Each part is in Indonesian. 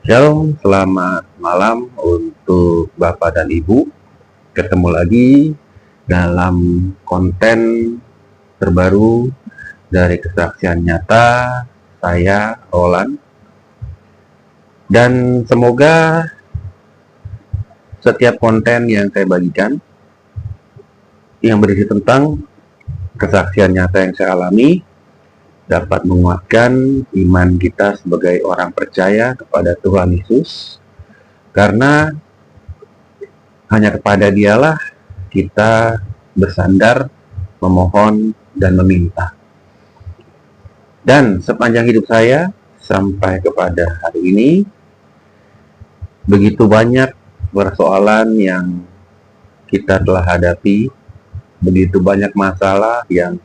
Shalom, selamat malam untuk Bapak dan Ibu. Ketemu lagi dalam konten terbaru dari kesaksian nyata saya, Roland. Dan semoga setiap konten yang saya bagikan yang berisi tentang kesaksian nyata yang saya alami dapat menguatkan iman kita sebagai orang percaya kepada Tuhan Yesus, karena hanya kepada Dialah kita bersandar, memohon, dan meminta. Dan sepanjang hidup saya sampai kepada hari ini, begitu banyak persoalan yang kita telah hadapi, begitu banyak masalah yang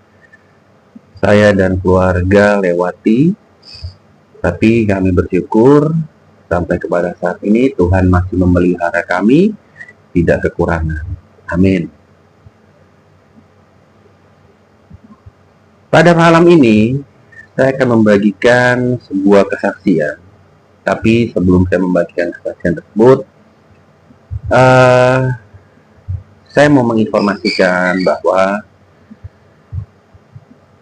saya dan keluarga lewati, tapi kami bersyukur sampai kepada saat ini Tuhan masih memelihara kami, tidak kekurangan. Amin. Pada malam ini saya akan membagikan sebuah kesaksian. Tapi sebelum saya membagikan kesaksian tersebut, saya mau menginformasikan bahwa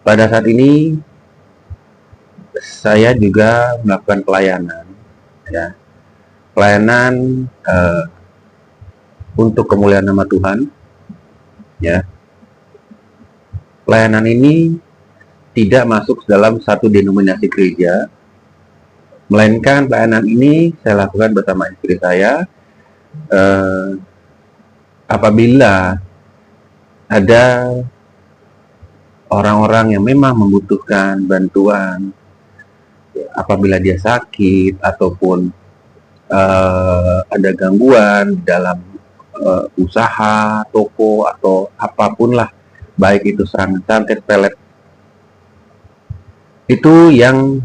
pada saat ini saya juga melakukan pelayanan, ya, pelayanan untuk kemuliaan nama Tuhan, ya. Pelayanan ini tidak masuk dalam satu denominasi gereja, melainkan pelayanan ini saya lakukan bersama istri saya. Apabila ada orang-orang yang memang membutuhkan bantuan, apabila dia sakit ataupun ada gangguan dalam usaha, toko, atau apapun lah, baik itu santet, pelet, itu yang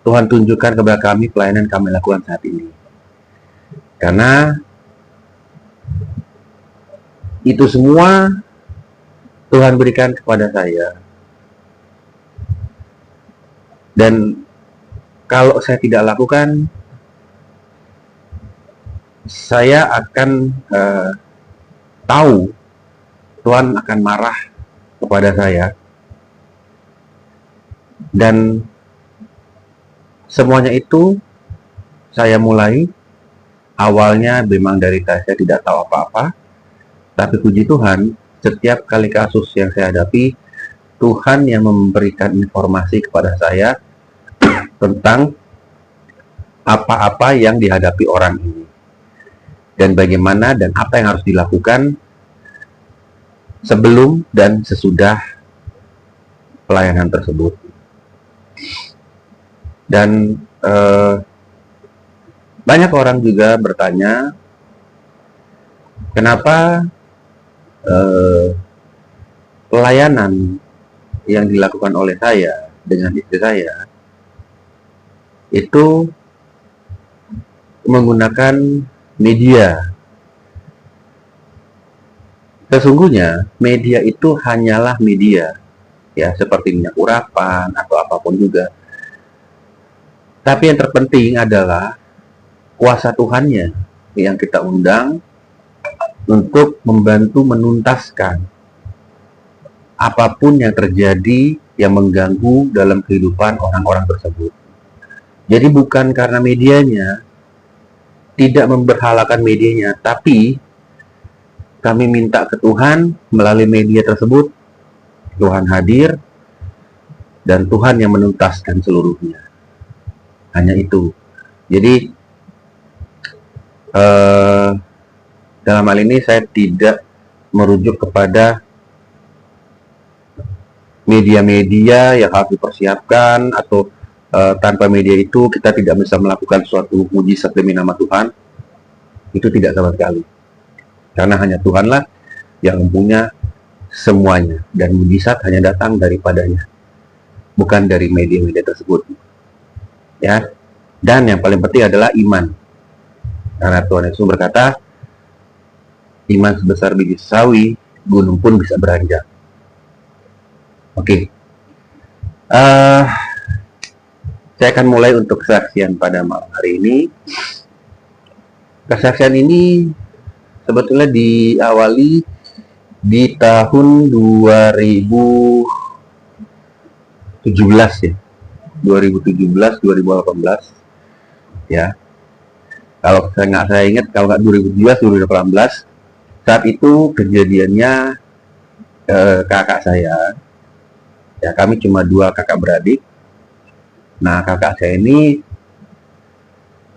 Tuhan tunjukkan kepada kami, pelayanan kami lakukan saat ini. Karena itu semua Tuhan berikan kepada saya. Dan kalau saya tidak lakukan, saya akan tahu Tuhan akan marah kepada saya. Dan semuanya itu saya mulai, awalnya memang dari saya tidak tahu apa-apa, tapi puji Tuhan, setiap kali kasus yang saya hadapi, Tuhan yang memberikan informasi kepada saya tentang apa-apa yang dihadapi orang ini, dan bagaimana dan apa yang harus dilakukan sebelum dan sesudah pelayanan tersebut. Dan banyak orang juga bertanya, kenapa pelayanan yang dilakukan oleh saya dengan istri saya itu menggunakan media. Sesungguhnya media itu hanyalah media, ya, seperti minyak urapan atau apapun juga. Tapi yang terpenting adalah kuasa Tuhannya yang kita undang untuk membantu menuntaskan apapun yang terjadi yang mengganggu dalam kehidupan orang-orang tersebut. Jadi bukan karena medianya, tidak memberhalakan medianya, tapi kami minta ke Tuhan melalui media tersebut, Tuhan hadir dan Tuhan yang menuntaskan seluruhnya. Hanya itu. Jadi dalam hal ini saya tidak merujuk kepada media-media yang harus dipersiapkan, atau tanpa media itu kita tidak bisa melakukan suatu mujizat demi nama Tuhan. Itu tidak sama sekali. Karena hanya Tuhanlah yang mempunyai semuanya, dan mujizat hanya datang daripadanya, bukan dari media-media tersebut. Ya. Dan yang paling penting adalah iman. Karena Tuhan Yesus berkata, iman sebesar biji sawi, gunung pun bisa beranjak. Oke. Saya akan mulai untuk kesaksian pada malam hari ini. Kesaksian ini sebetulnya diawali di tahun 2017 ya. 2017, 2018 ya. Kalau saya ingat, kalau nggak 2017, 2018, saat itu kejadiannya kakak saya, ya kami cuma 2 kakak beradik. Nah, kakak saya ini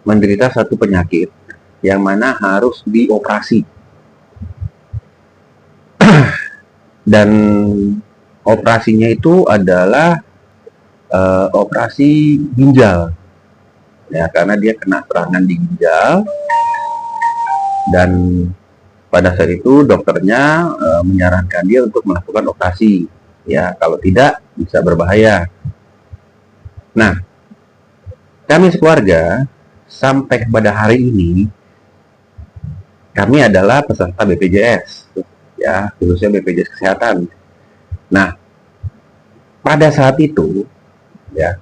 menderita satu penyakit yang mana harus dioperasi. Dan operasinya itu adalah operasi ginjal. Ya, karena dia kena serangan di ginjal. Dan pada saat itu dokternya menyarankan dia untuk melakukan operasi. Ya, kalau tidak bisa berbahaya. Nah, kami sekeluarga sampai kepada hari ini kami adalah peserta BPJS, ya, khususnya BPJS Kesehatan. Nah, pada saat itu, ya,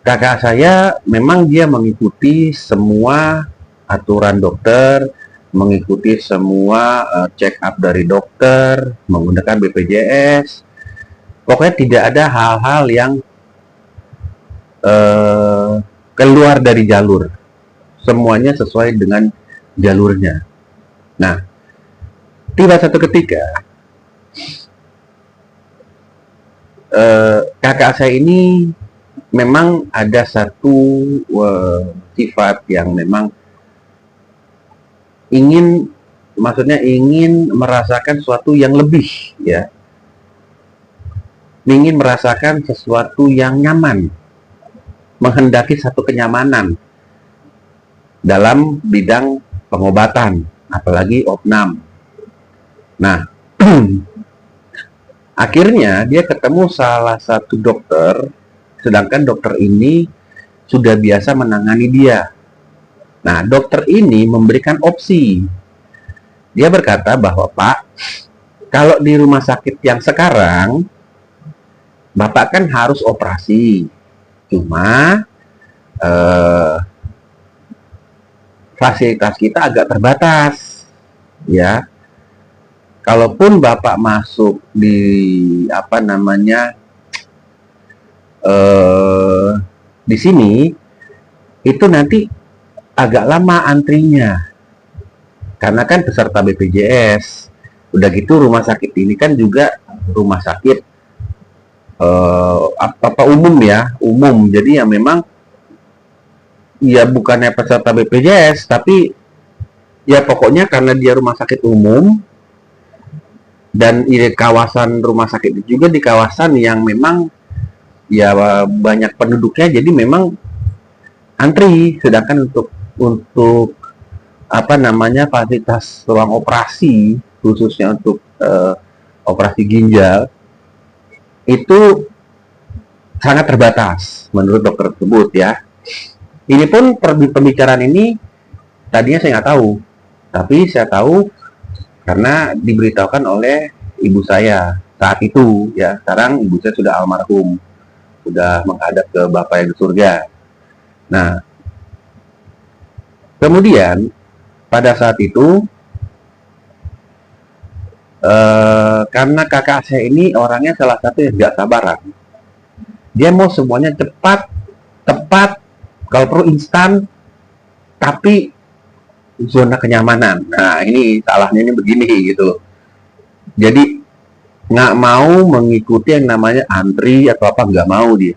kakak saya memang dia mengikuti semua aturan dokter, mengikuti semua check up dari dokter, menggunakan BPJS. Pokoknya tidak ada hal-hal yang keluar dari jalur. Semuanya sesuai dengan jalurnya. Nah, tiba satu ketika kakak saya ini memang ada satu sifat yang memang ingin merasakan sesuatu yang lebih, ya. Ingin merasakan sesuatu yang nyaman, menghendaki satu kenyamanan dalam bidang pengobatan, apalagi opnam. Nah, akhirnya dia ketemu salah satu dokter, sedangkan dokter ini sudah biasa menangani dia. Nah, dokter ini memberikan opsi. Dia berkata bahwa, "Pak, kalau di rumah sakit yang sekarang, Bapak kan harus operasi, cuma fasilitas kita agak terbatas, ya. Kalaupun Bapak masuk di di sini, itu nanti agak lama antrinya, karena kan peserta BPJS. Udah gitu rumah sakit ini kan juga rumah sakit umum, ya, umum. Jadi ya memang ya bukannya peserta BPJS, tapi ya pokoknya karena dia rumah sakit umum dan ini kawasan rumah sakit itu juga di kawasan yang memang ya banyak penduduknya, jadi memang antri. Sedangkan untuk fasilitas ruang operasi, khususnya untuk operasi ginjal, itu sangat terbatas menurut dokter tersebut, ya. Ini pun pembicaraan ini tadinya saya nggak tahu, tapi saya tahu karena diberitahukan oleh ibu saya saat itu, ya. Sekarang ibu saya sudah almarhum, sudah menghadap ke Bapa yang di surga. Nah, kemudian pada saat itu karena kakak saya ini orangnya salah satu yang gak sabaran. Dia mau semuanya cepat, tepat, kalau perlu instan, tapi zona kenyamanan. Nah, ini salahnya ini begini gitu. Jadi nggak mau mengikuti yang namanya antri atau apa, nggak mau dia.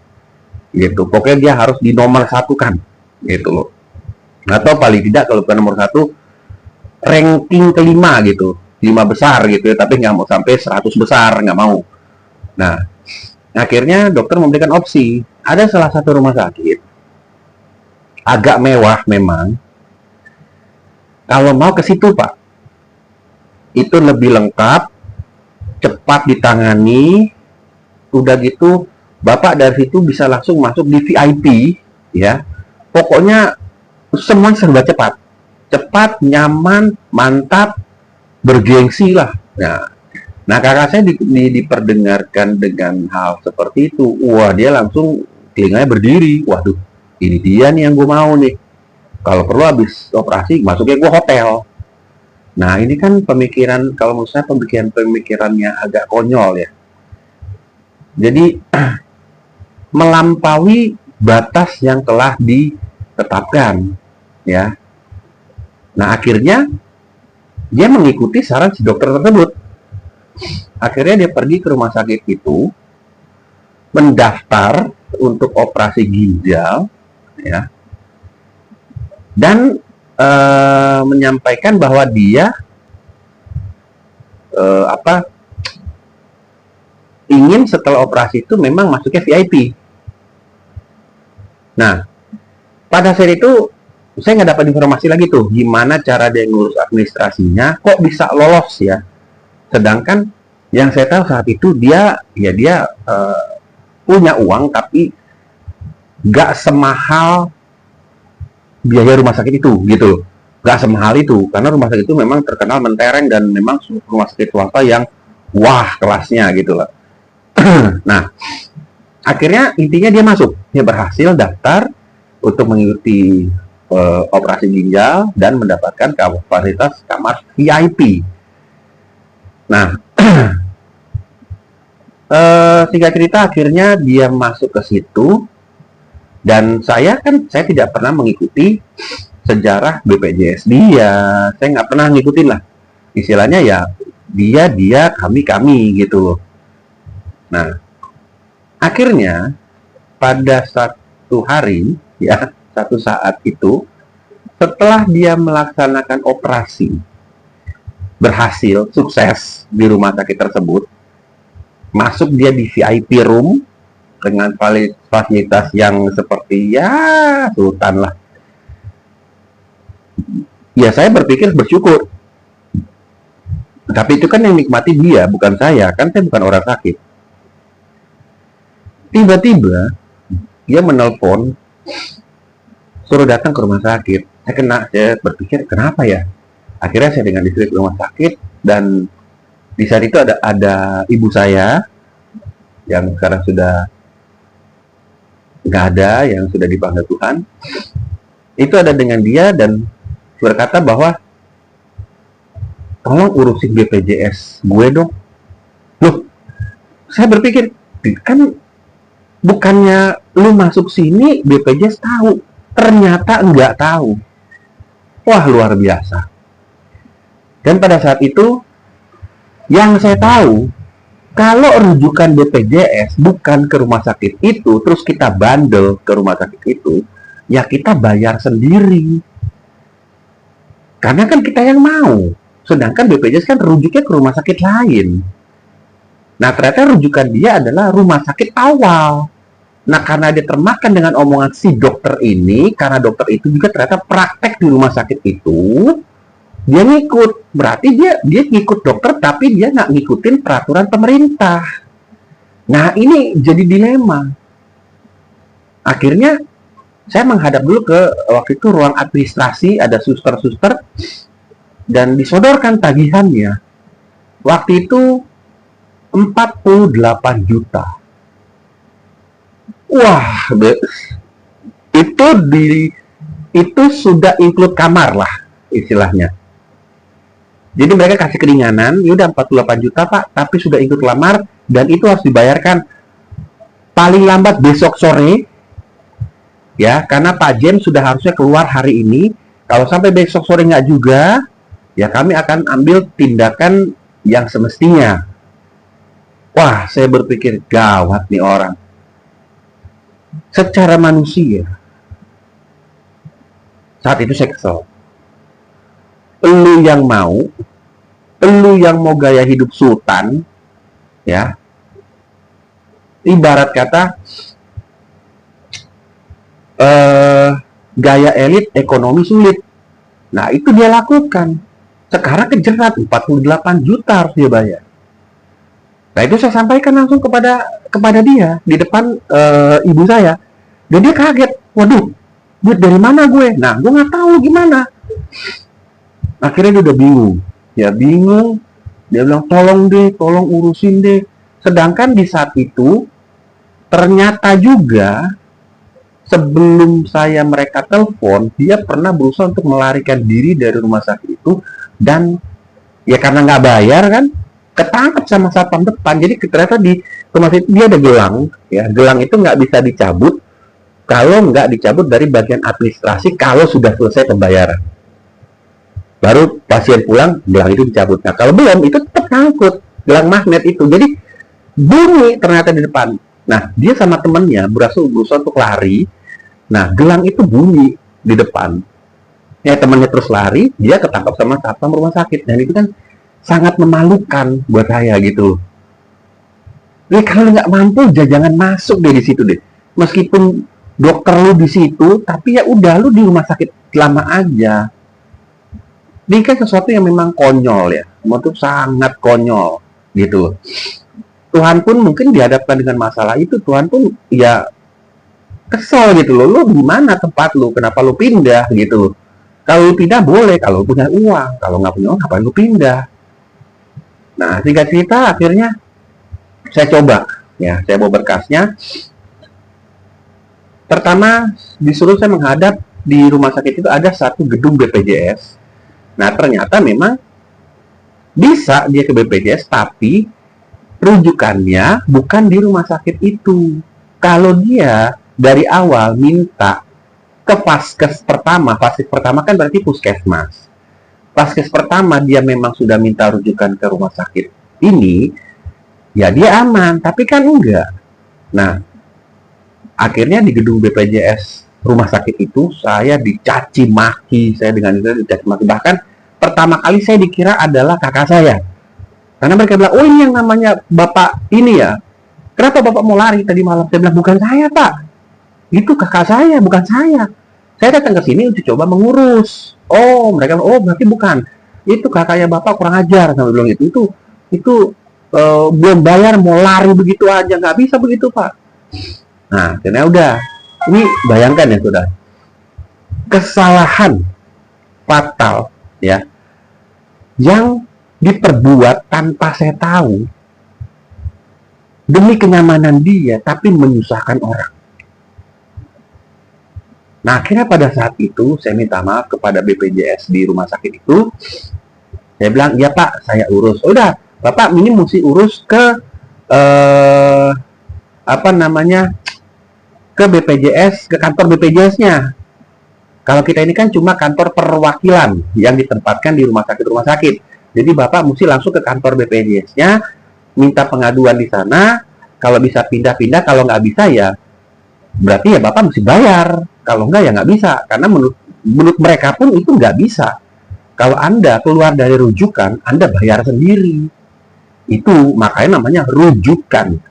Gitu. Pokoknya dia harus di nomor 1 kan, gitu loh. Atau paling tidak kalau bukan nomor 1, ranking kelima gitu. 5 besar gitu ya, tapi nggak mau sampai 100 besar, nggak mau. Nah, akhirnya dokter memberikan opsi. Ada salah satu rumah sakit, agak mewah memang. Kalau mau ke situ, Pak, itu lebih lengkap, cepat ditangani. Udah gitu, Bapak dari situ bisa langsung masuk di VIP, ya. Pokoknya semua serba cepat. Cepat, nyaman, mantap, bergengsi lah. Nah, Nah, kakak saya diperdengarkan dengan hal seperti itu. Wah, dia langsung telinganya berdiri. Waduh, ini dia nih yang gue mau nih. Kalau perlu habis operasi, masuknya gue hotel. Nah, ini kan pemikiran, kalau menurut saya pemikirannya agak konyol ya. Jadi, melampaui batas yang telah ditetapkan. Ya. Nah, akhirnya dia mengikuti saran si dokter tersebut. Akhirnya dia pergi ke rumah sakit itu, mendaftar untuk operasi ginjal, ya, dan menyampaikan bahwa dia ingin setelah operasi itu memang masuknya VIP. Nah, pada saat itu saya nggak dapat informasi lagi tuh gimana cara dia ngurus administrasinya, kok bisa lolos ya. Sedangkan yang saya tahu saat itu dia punya uang tapi nggak semahal biaya rumah sakit itu gitu, nggak semahal itu karena rumah sakit itu memang terkenal mentereng dan memang rumah sakit swasta yang wah kelasnya gitu lah. Nah, akhirnya intinya dia berhasil daftar untuk mengikuti operasi ginjal dan mendapatkan fasilitas kamar VIP. Nah, singkat cerita akhirnya dia masuk ke situ dan saya tidak pernah mengikuti sejarah BPJS saya nggak pernah ngikutin lah, istilahnya ya dia kami gitu loh. Nah, akhirnya pada satu hari ya, satu saat itu setelah dia melaksanakan operasi berhasil sukses di rumah sakit tersebut, masuk dia di VIP room dengan fasilitas yang seperti ya sultan lah. Ya saya bersyukur. Tapi itu kan yang nikmati dia, bukan saya. Kan saya bukan orang sakit. Tiba-tiba dia menelpon suruh datang ke rumah sakit. Saya berpikir kenapa ya? Akhirnya saya dengan istri ke rumah sakit dan di saat itu ada ibu saya yang sekarang sudah nggak ada, yang sudah dipanggil Tuhan. Itu ada dengan dia dan berkata bahwa tolong urusin BPJS gue dong. Loh, saya berpikir kan bukannya lu masuk sini BPJS tahu, ternyata nggak tahu. Wah, luar biasa. Dan pada saat itu yang saya tahu, kalau rujukan BPJS bukan ke rumah sakit itu, terus kita bandel ke rumah sakit itu, ya kita bayar sendiri. Karena kan kita yang mau. Sedangkan BPJS kan rujuknya ke rumah sakit lain. Nah, ternyata rujukan dia adalah rumah sakit awal. Nah, karena dia termakan dengan omongan si dokter ini, karena dokter itu juga ternyata praktek di rumah sakit itu, dia ngikut. Berarti dia ngikut dokter, tapi dia nggak ngikutin peraturan pemerintah. Nah, ini jadi dilema. Akhirnya, saya menghadap dulu ke waktu itu ruang administrasi, ada suster-suster, dan disodorkan tagihannya. Waktu itu 48 juta. Wah, itu sudah include kamar lah istilahnya. Jadi mereka kasih keringanan, ya udah 48 juta Pak, tapi sudah include kamar dan itu harus dibayarkan paling lambat besok sore. Ya, karena Pak James sudah harusnya keluar hari ini. Kalau sampai besok sore nggak juga, ya kami akan ambil tindakan yang semestinya. Wah, saya berpikir gawat nih orang. Secara manusia, saat itu saya kesel. Lu yang mau gaya hidup sultan, ya, ibarat kata gaya elit, ekonomi sulit. Nah, itu dia lakukan. Sekarang kejerat 48 juta harus dia bayar. Nah, itu saya sampaikan langsung kepada dia di depan ibu saya. Dan dia kaget. Waduh, duit dari mana gue? Nah, gue nggak tahu gimana. Akhirnya dia udah bingung. Ya bingung. Dia bilang, tolong deh, tolong urusin deh. Sedangkan di saat itu, ternyata juga sebelum mereka telepon, dia pernah berusaha untuk melarikan diri dari rumah sakit itu, dan ya karena nggak bayar kan, ketangkep sama satpam depan. Jadi ternyata di rumah sakit dia ada gelang, ya gelang itu nggak bisa dicabut kalau nggak dicabut dari bagian administrasi kalau sudah selesai pembayaran. Baru pasien pulang, gelang itu dicabut. Nah kalau belum, itu tetap nyangkut gelang magnet itu. Jadi bunyi ternyata di depan. Nah dia sama temennya berusaha untuk lari. Nah gelang itu bunyi di depan. Ya temannya terus lari, dia ketangkap sama satpam rumah sakit. Dan itu kan sangat memalukan buat saya gitu. Jadi kalau nggak mampu, jangan masuk deh di situ deh. Meskipun dokter lu di situ, tapi ya udah lu di rumah sakit lama aja. Ini kan sesuatu yang memang konyol ya, itu sangat konyol gitu. Tuhan pun mungkin dihadapkan dengan masalah itu, Tuhan pun ya kesel gitu loh. Lu di mana tempat lu? Kenapa lu pindah gitu? Kalau lu pindah boleh, kalau lu punya uang. Kalau nggak punya uang, ngapain lu pindah? Nah, singkat cerita akhirnya saya coba, ya saya bawa berkasnya. Pertama disuruh saya menghadap di rumah sakit itu ada satu gedung BPJS. Nah ternyata memang bisa dia ke BPJS, tapi rujukannya bukan di rumah sakit itu. Kalau dia dari awal minta ke Vaskes pertama, Vaskes pertama kan berarti puskesmas. Vaskes pertama dia memang sudah minta rujukan ke rumah sakit ini, ya dia aman, tapi kan enggak. Nah, akhirnya di gedung BPJS rumah sakit itu saya dicaci maki, saya dengan itu dicaci maki. Bahkan pertama kali saya dikira adalah kakak saya. Karena mereka bilang, oh ini yang namanya bapak ini ya. Kenapa bapak mau lari tadi malam? Saya bilang, bukan saya pak. Itu kakak saya, bukan saya. Saya datang ke sini untuk coba mengurus. Oh, mereka bilang, oh berarti bukan. Itu kakaknya bapak kurang ajar. Saya bilang itu belum bayar mau lari begitu aja. Nggak bisa begitu pak. Nah, akhirnya udah. Ini bayangkan ya sudah. Kesalahan fatal ya yang diperbuat tanpa saya tahu demi kenyamanan dia, tapi menyusahkan orang. Nah akhirnya pada saat itu saya minta maaf kepada BPJS di rumah sakit itu. Saya bilang, ya pak saya urus. Udah bapak ini mesti urus ke ke BPJS, ke kantor BPJS-nya. Kalau kita ini kan cuma kantor perwakilan yang ditempatkan di rumah sakit. Jadi Bapak mesti langsung ke kantor BPJS-nya, minta pengaduan di sana. Kalau bisa pindah-pindah, kalau nggak bisa ya berarti ya Bapak mesti bayar. Kalau nggak ya nggak bisa. Karena menurut mereka pun itu nggak bisa. Kalau Anda keluar dari rujukan, Anda bayar sendiri. Itu makanya namanya rujukan.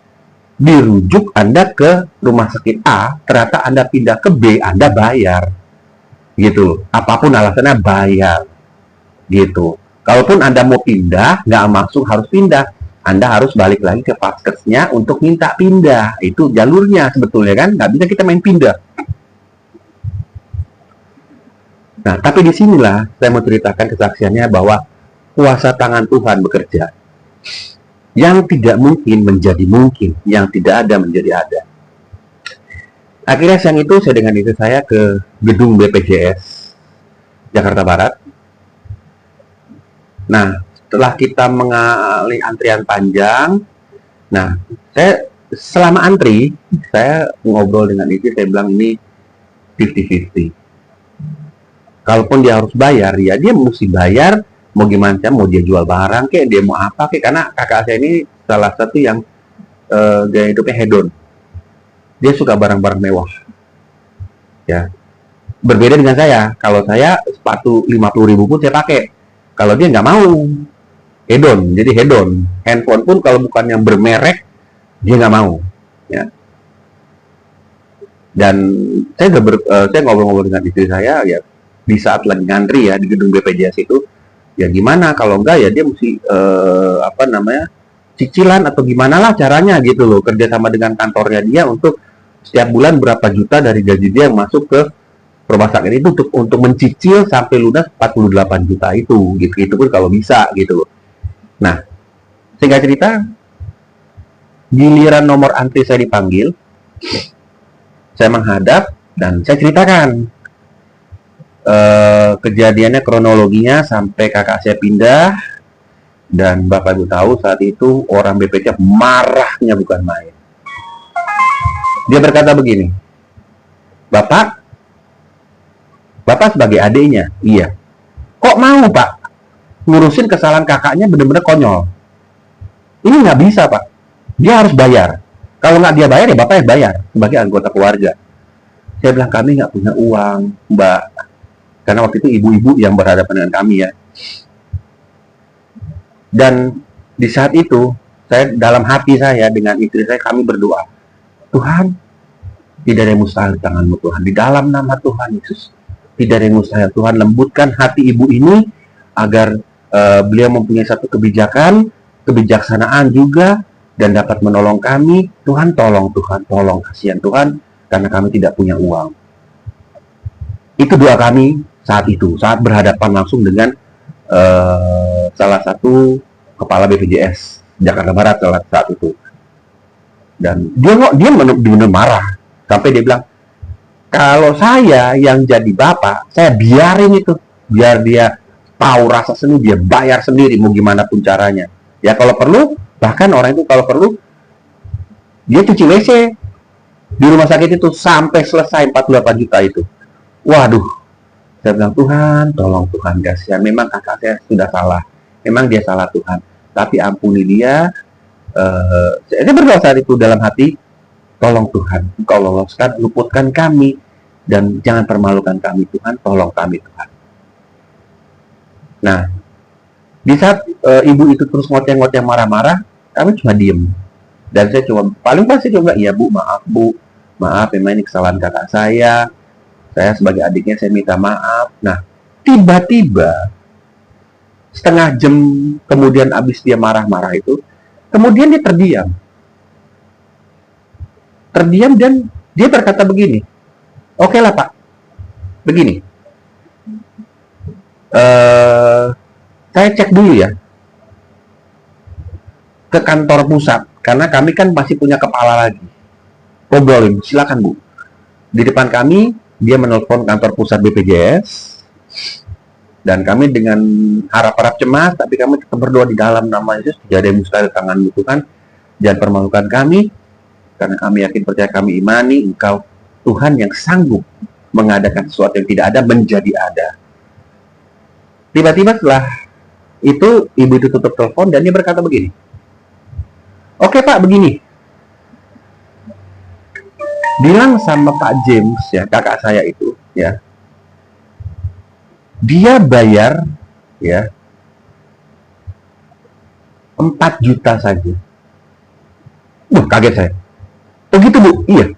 Dirujuk Anda ke rumah sakit A, ternyata Anda pindah ke B, Anda bayar. Gitu, apapun alasannya bayar gitu. Kalaupun Anda mau pindah, nggak langsung harus pindah, Anda harus balik lagi ke Vaskesnya untuk minta pindah. Itu jalurnya sebetulnya kan, nggak bisa kita main pindah. Nah tapi disinilah saya mau ceritakan kesaksiannya bahwa kuasa tangan Tuhan bekerja. Yang tidak mungkin menjadi mungkin, yang tidak ada menjadi ada. Akhirnya siang itu saya dengan istri saya ke gedung BPJS Jakarta Barat. Nah, setelah kita mengalami antrian panjang, nah, saya selama antri, saya ngobrol dengan istri, saya bilang ini 50-50. Kalaupun dia harus bayar, ya dia mesti bayar, mau gimana, mau dia jual barang, kayak dia mau apa, kayak karena kakak saya ini salah satu yang gaya hidupnya hedon. Dia suka barang-barang mewah. Ya. Berbeda dengan saya. Kalau saya sepatu 50.000 pun saya pakai. Kalau dia nggak mau. Hedon. Jadi hedon. Handphone pun kalau bukan yang bermerek, dia nggak mau. Ya. Dan saya ngobrol-ngobrol dengan istri saya, ya di saat lagi ngantri ya di gedung BPJS itu, ya gimana kalau enggak ya dia mesti cicilan atau gimana lah caranya gitu loh, kerja sama dengan kantornya dia untuk setiap bulan berapa juta dari gaji dia yang masuk ke rumah sakit itu untuk mencicil sampai lunas 48 juta itu gitu pun kalau bisa gitu loh. Nah, singkat cerita, giliran nomor antri saya dipanggil, saya menghadap dan saya ceritakan kejadiannya, kronologinya sampai kakak saya pindah. Dan Bapak Ibu tahu saat itu orang BPK marahnya bukan main. Dia berkata begini, Bapak sebagai adiknya, iya. Kok mau Pak ngurusin kesalahan kakaknya, benar-benar konyol. Ini nggak bisa Pak, dia harus bayar. Kalau nggak dia bayar ya Bapak yang bayar sebagai anggota keluarga. Saya bilang kami nggak punya uang Mbak, karena waktu itu ibu-ibu yang berhadapan dengan kami ya. Dan di saat itu saya dalam hati saya dengan istri saya, kami berdoa, Tuhan, tidak ada yang mustahil di tangan-Mu Tuhan. Di dalam nama Tuhan Yesus, tidak ada yang mustahil. Tuhan, lembutkan hati ibu ini agar beliau mempunyai satu kebijakan, kebijaksanaan juga, dan dapat menolong kami. Tuhan, tolong Tuhan, tolong, kasihan Tuhan, karena kami tidak punya uang. Itu doa kami saat itu, saat berhadapan langsung dengan salah satu kepala BPJS Jakarta Barat saat itu. Dan dia benar-benar marah sampai dia bilang, kalau saya yang jadi bapak, saya biarin itu, biar dia tahu rasa seni, dia bayar sendiri mau gimana pun caranya. Ya kalau perlu, bahkan orang itu kalau perlu dia cuci WC di rumah sakit itu sampai selesai 48 juta itu. Waduh, saya bilang, Tuhan, tolong Tuhan, kasihan. Memang kakak saya sudah salah, memang dia salah Tuhan, tapi ampuni dia. Saya berdoa saat itu dalam hati, tolong Tuhan, Engkau loloskan, luputkan kami, dan jangan permalukan kami Tuhan, tolong kami Tuhan. Nah, di saat ibu itu terus ngoteh-ngoteh marah-marah, kami cuma diem. Dan saya cuma, paling pasti cuma, iya Bu, maaf, memang ini kesalahan kakak saya sebagai adiknya saya minta maaf. Nah, tiba-tiba setengah jam kemudian abis dia marah-marah itu, kemudian dia terdiam dan dia berkata begini, oke lah Pak, begini, saya cek dulu ya ke kantor pusat, karena kami kan masih punya kepala lagi. Ngobrolin, silakan Bu. Di depan kami dia menelpon kantor pusat BPJS, dan kami dengan harap-harap cemas, tapi kami tetap berdoa di dalam nama Yesus, tidak ada yang mustahil tangan-Mu Tuhan, jangan permalukan kami, karena kami yakin, percaya, kami imani Engkau Tuhan yang sanggup mengadakan sesuatu yang tidak ada menjadi ada. Tiba-tiba setelah itu ibu itu tutup telepon dan dia berkata begini, oke Pak, begini, bilang sama Pak James ya, kakak saya itu ya, dia bayar ya 4 juta saja. Kaget saya. Oh gitu Bu? Iya.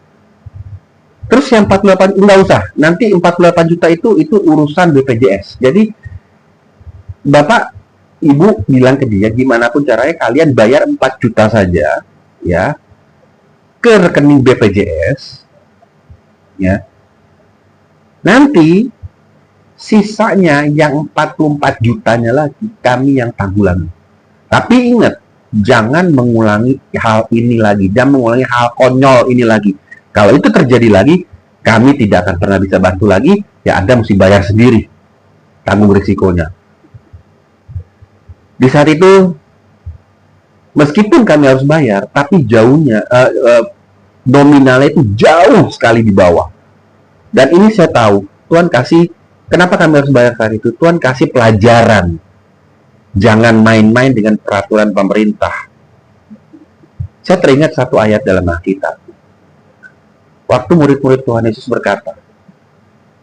Terus yang 48 enggak usah. Nanti 48 juta itu urusan BPJS. Jadi Bapak Ibu bilang ke dia, gimana pun caranya kalian bayar 4 juta saja ya ke rekening BPJS ya. Nanti sisanya yang 44 jutanya lagi kami yang tanggulangi. Tapi ingat, jangan mengulangi hal ini lagi, jangan mengulangi hal konyol ini lagi. Kalau itu terjadi lagi, kami tidak akan pernah bisa bantu lagi, ya Anda mesti bayar sendiri, tanggung risikonya. Di saat itu, meskipun kami harus bayar, tapi jauhnya, nominalnya itu jauh sekali di bawah. Dan ini saya tahu, Tuhan kasih, kenapa kami harus bayar saat itu? Tuhan kasih pelajaran. Jangan main-main dengan peraturan pemerintah. Saya teringat satu ayat dalam Alkitab. Waktu murid-murid Tuhan Yesus berkata,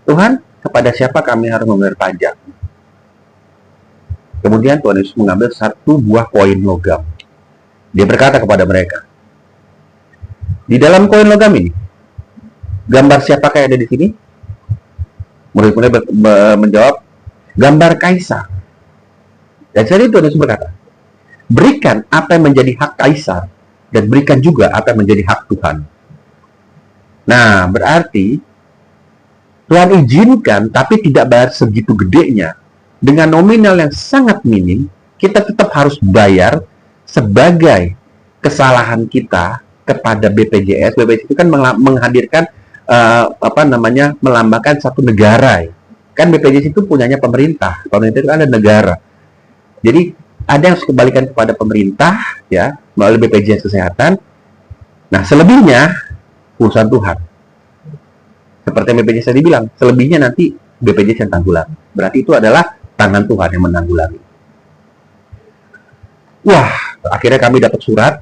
Tuhan, kepada siapa kami harus membayar pajak? Kemudian Tuhan Yesus mengambil satu buah koin logam. Dia berkata kepada mereka, di dalam koin logam ini, gambar siapakah yang ada di sini? Murid-murid menjawab, gambar kaisar. Dan saat itu Tuhan Yesus berkata, berikan apa yang menjadi hak kaisar, dan berikan juga apa yang menjadi hak Tuhan. Nah, berarti Tuhan izinkan, tapi tidak bayar segitu gedenya, dengan nominal yang sangat minim, kita tetap harus bayar sebagai kesalahan kita kepada BPJS. BPJS itu kan menghadirkan melambangkan satu negara. Kan BPJS itu punyanya pemerintah. Pemerintah itu kan ada negara. Jadi ada yang harus kembalikan kepada pemerintah ya melalui BPJS Kesehatan. Nah, selebihnya urusan Tuhan. Seperti yang BPJS tadi bilang, selebihnya nanti BPJS yang tanggulangi. Berarti itu adalah tangan Tuhan yang menanggulangi. Wah, akhirnya kami dapat surat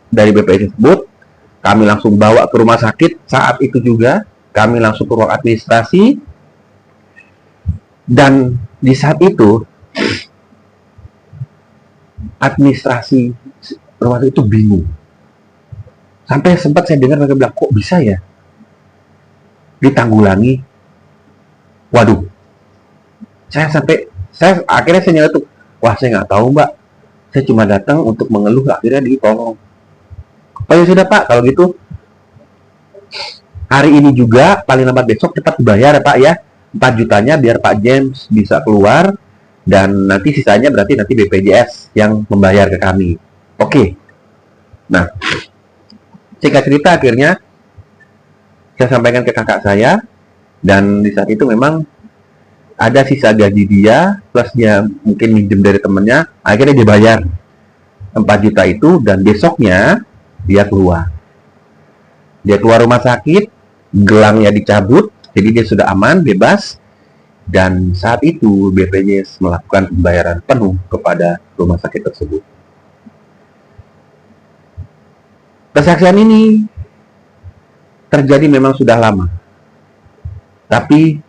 dari BPJS tersebut. Kami langsung bawa ke rumah sakit. Saat itu juga kami langsung ke ruang administrasi. Dan di saat itu administrasi rumah sakit itu bingung. Sampai sempat saya dengar mereka bilang, kok bisa ya ditanggulangi? Waduh, saya akhirnya saya nyeletuk, wah saya nggak tahu mbak, saya cuma datang untuk mengeluh, akhirnya ditolong. Oh ya sudah pak, kalau gitu hari ini juga paling lambat besok cepat dibayar ya pak ya, 4 jutanya biar Pak James bisa keluar, dan nanti sisanya berarti nanti BPJS yang membayar ke kami. Oke. Nah, singkat cerita akhirnya saya sampaikan ke kakak saya, dan di saat itu memang ada sisa gaji dia, plus dia mungkin minjem dari temennya, akhirnya dibayar 4 juta itu, dan besoknya dia keluar. Dia keluar rumah sakit, gelangnya dicabut, jadi dia sudah aman, bebas, dan saat itu BPJS melakukan pembayaran penuh kepada rumah sakit tersebut. Kesaksian ini terjadi memang sudah lama, tapi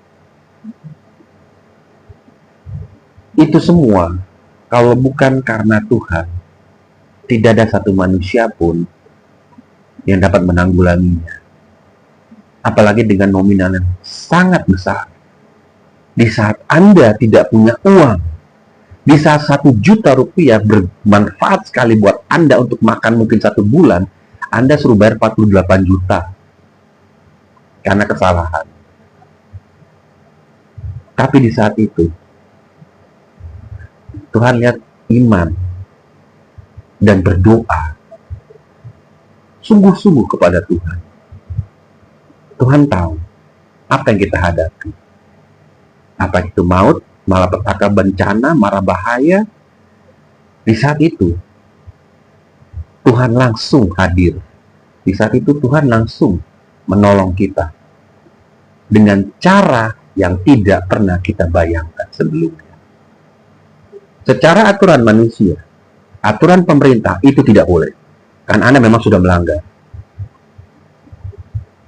itu semua kalau bukan karena Tuhan, tidak ada satu manusia pun yang dapat menanggulanginya. Apalagi dengan nominal yang sangat besar. Di saat Anda tidak punya uang, di saat 1 juta rupiah bermanfaat sekali buat Anda untuk makan mungkin 1 bulan, Anda suruh bayar 48 juta karena kesalahan. Tapi di saat itu Tuhan lihat iman dan berdoa sungguh-sungguh kepada Tuhan. Tuhan tahu apa yang kita hadapi. Apa itu maut, malapetaka, bencana, mara bahaya. Di saat itu Tuhan langsung hadir. Di saat itu Tuhan langsung menolong kita dengan cara yang tidak pernah kita bayangkan sebelumnya. Secara aturan manusia, aturan pemerintah itu tidak boleh, kan Anda memang sudah melanggar.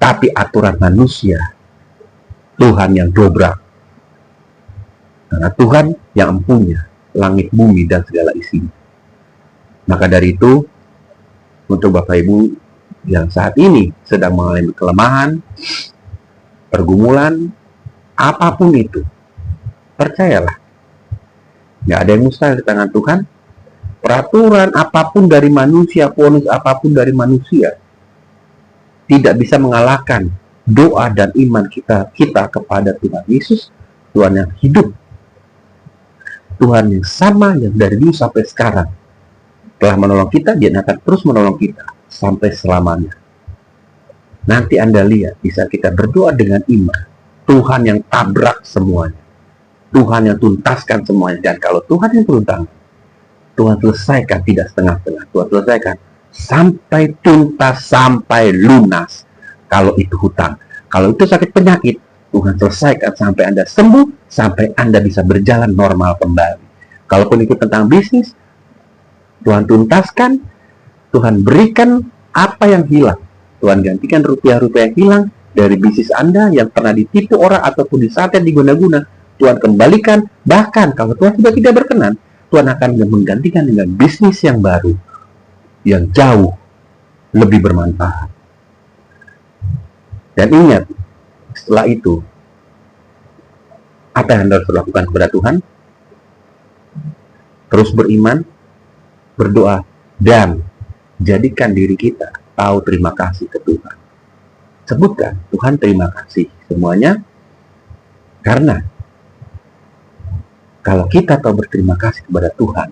Tapi aturan manusia, Tuhan yang dobrak. Karena Tuhan yang punya langit, bumi, dan segala isinya. Maka dari itu, untuk Bapak Ibu yang saat ini sedang mengalami kelemahan, pergumulan, apapun itu, percayalah, nggak ada yang mustahil di tangan Tuhan. Peraturan apapun dari manusia, vonis apapun dari manusia, tidak bisa mengalahkan doa dan iman kita kepada Tuhan Yesus, Tuhan yang hidup, Tuhan yang sama yang dari dulu sampai sekarang telah menolong kita, dia akan terus menolong kita sampai selamanya. Nanti Anda lihat, bisa kita berdoa dengan iman, Tuhan yang tabrak semuanya, Tuhan yang tuntaskan semuanya. Dan kalau Tuhan yang turun tangan, Tuhan selesaikan, tidak setengah-setengah, Tuhan selesaikan sampai tuntas, sampai lunas. Kalau itu hutang, kalau itu sakit penyakit, Tuhan selesaikan sampai Anda sembuh, sampai Anda bisa berjalan normal kembali. Kalaupun itu tentang bisnis, Tuhan tuntaskan, Tuhan berikan apa yang hilang. Tuhan gantikan rupiah-rupiah yang hilang dari bisnis Anda yang pernah ditipu orang ataupun disantet, diguna-guna. Tuhan kembalikan, bahkan kalau Tuhan sudah tidak berkenan, Tuhan akan menggantikan dengan bisnis yang baru, yang jauh lebih bermanfaat. Dan ingat, setelah itu, apa yang Anda harus lakukan kepada Tuhan? Terus beriman, berdoa, dan jadikan diri kita tahu terima kasih ke Tuhan. Sebutkan, Tuhan terima kasih semuanya, karena kalau kita tahu berterima kasih kepada Tuhan,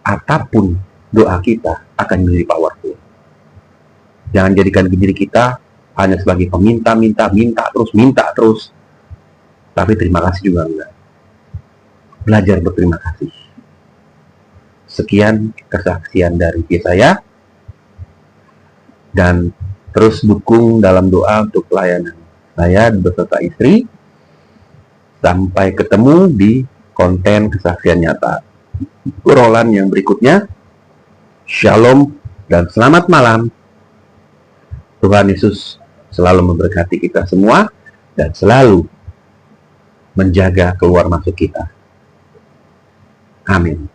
apapun doa kita akan menjadi powerful. Jangan jadikan diri kita hanya sebagai peminta, minta terus. Tapi terima kasih juga enggak. Belajar berterima kasih. Sekian kesaksian dari saya. Dan terus dukung dalam doa untuk pelayanan saya beserta istri. Sampai ketemu di konten kesaksian nyata Roland yang berikutnya. Shalom dan selamat malam. Tuhan Yesus selalu memberkati kita semua dan selalu menjaga keluar masuk kita. Amin.